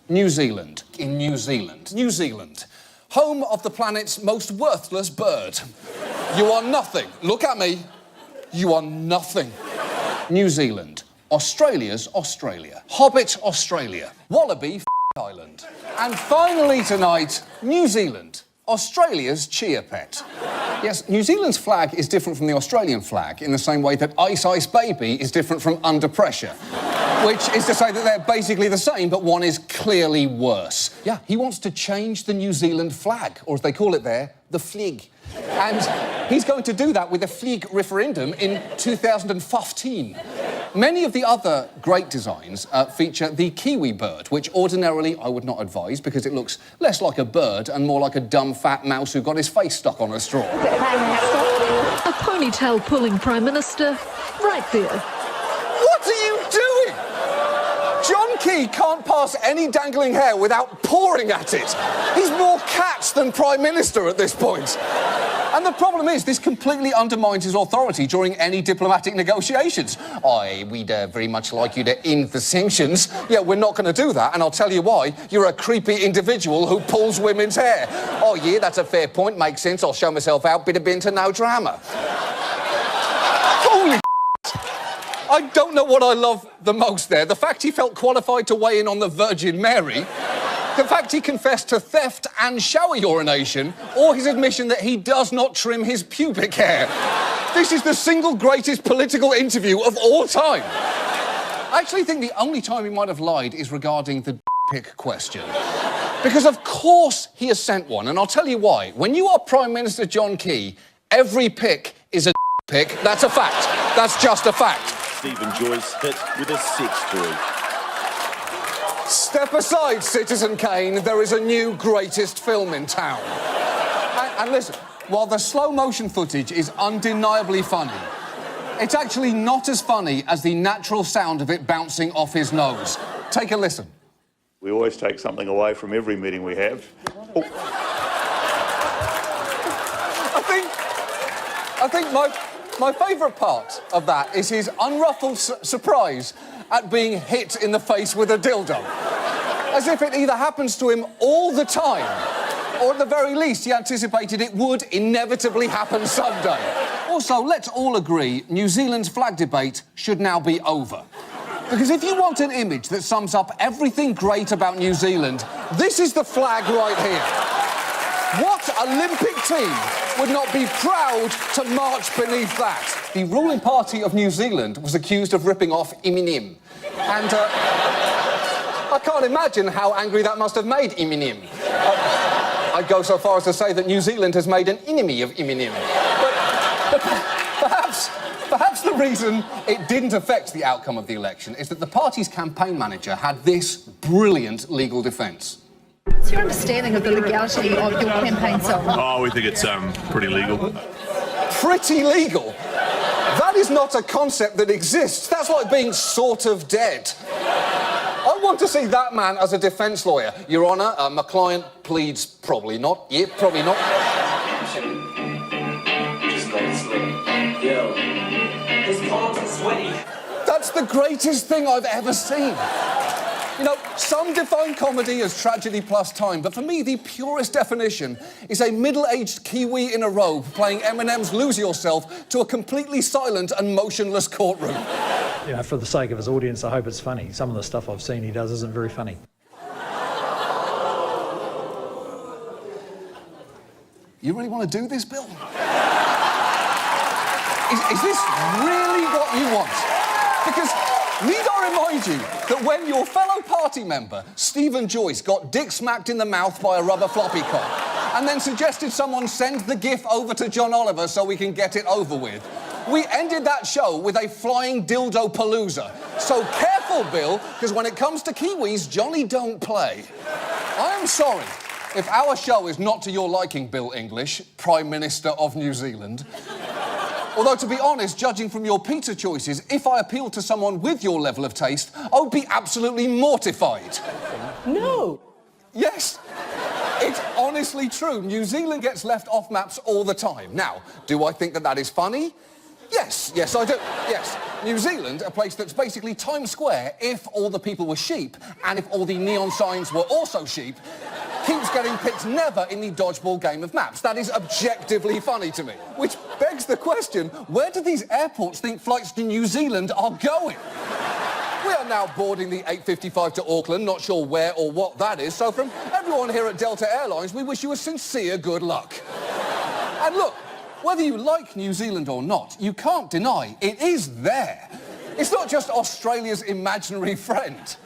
New Zealand. In New Zealand. New Zealand. Home of the planet's most worthless bird. You are nothing. Look at me. You are nothing. New Zealand. Australia's Australia. Hobbit, Australia. Wallaby, Island. And finally tonight, New Zealand. Australia's cheer pet. Yes, New Zealand's flag is different from the Australian flag in the same way that Ice Ice Baby is different from Under Pressure. Which is to say that they're basically the same, but one is clearly worse. Yeah, he wants to change the New Zealand flag, or as they call it there, the flig. And he's going to do that with a flig referendum in 2015. Many of the other great designs feature the kiwi bird, which ordinarily I would not advise because it looks less like a bird and more like a dumb fat mouse who got his face stuck on a straw. A ponytail-pulling Prime Minister, right there. What are you doing? John Key can't pass any dangling hair without pawing at it. He's more cats than Prime Minister at this point. And the problem is, this completely undermines his authority during any diplomatic negotiations. We'd very much like you to end the sanctions. Yeah, we're not going to do that, and I'll tell you why. You're a creepy individual who pulls women's hair. Oh, yeah, that's a fair point. Makes sense. I'll show myself out. Bit of binter, no drama. Holy I don't know what I love the most there. The fact he felt qualified to weigh in on the Virgin Mary, the fact he confessed to theft and shower urination, or his admission that he does not trim his pubic hair. This is the single greatest political interview of all time. I actually think the only time he might have lied is regarding the pic question. Because of course he has sent one, and I'll tell you why. When you are Prime Minister John Key, every pic is a pic. That's a fact. That's just a fact. Stephen Joyce hit with a sex toy. Step aside, Citizen Kane. There is a new greatest film in town. And listen, while the slow-motion footage is undeniably funny, it's actually not as funny as the natural sound of it bouncing off his nose. Take a listen. We always take something away from every meeting we have. Oh. I think my favourite part of that is his unruffled surprise at being hit in the face with a dildo. As if it either happens to him all the time, or at the very least he anticipated it would inevitably happen someday. Also, let's all agree New Zealand's flag debate should now be over. Because if you want an image that sums up everything great about New Zealand, this is the flag right here. What Olympic team would not be proud to march beneath that? The ruling party of New Zealand was accused of ripping off Eminem. And I can't imagine how angry that must have made Eminem. I'd go so far as to say that New Zealand has made an enemy of Eminem. But perhaps the reason it didn't affect the outcome of the election is that the party's campaign manager had this brilliant legal defence. What's your understanding of the legality of your campaign song? Oh, we think it's pretty legal. Pretty legal? That is not a concept that exists. That's like being sort of dead. I want to see that man as a defence lawyer. Your Honour, my client pleads probably not. Yeah, probably not. Just let it slip. Yo, his palms are sweaty. That's the greatest thing I've ever seen. You know, some define comedy as tragedy plus time, but for me, the purest definition is a middle-aged Kiwi in a robe playing Eminem's Lose Yourself to a completely silent and motionless courtroom. You know, for the sake of his audience, I hope it's funny. Some of the stuff I've seen he does isn't very funny. You really want to do this, Bill? Is this really what you want? Because need I remind you that when your fellow party member, Stephen Joyce, got dick smacked in the mouth by a rubber floppy cock and then suggested someone send the gif over to John Oliver so we can get it over with, we ended that show with a flying dildo palooza. So careful, Bill, because when it comes to Kiwis, Johnny don't play. I am sorry if our show is not to your liking, Bill English, Prime Minister of New Zealand. Although, to be honest, judging from your pizza choices, if I appealed to someone with your level of taste, I would be absolutely mortified. No. Yes. It's honestly true. New Zealand gets left off maps all the time. Now, do I think that that is funny? Yes, I do. Yes. New Zealand, a place that's basically Times Square if all the people were sheep and if all the neon signs were also sheep, keeps getting picked never in the dodgeball game of maps. That is objectively funny to me. Which begs the question, where do these airports think flights to New Zealand are going? We are now boarding the 8:55 to Auckland, not sure where or what that is, so from everyone here at Delta Airlines, we wish you a sincere good luck. And look, whether you like New Zealand or not, you can't deny it is there. It's not just Australia's imaginary friend.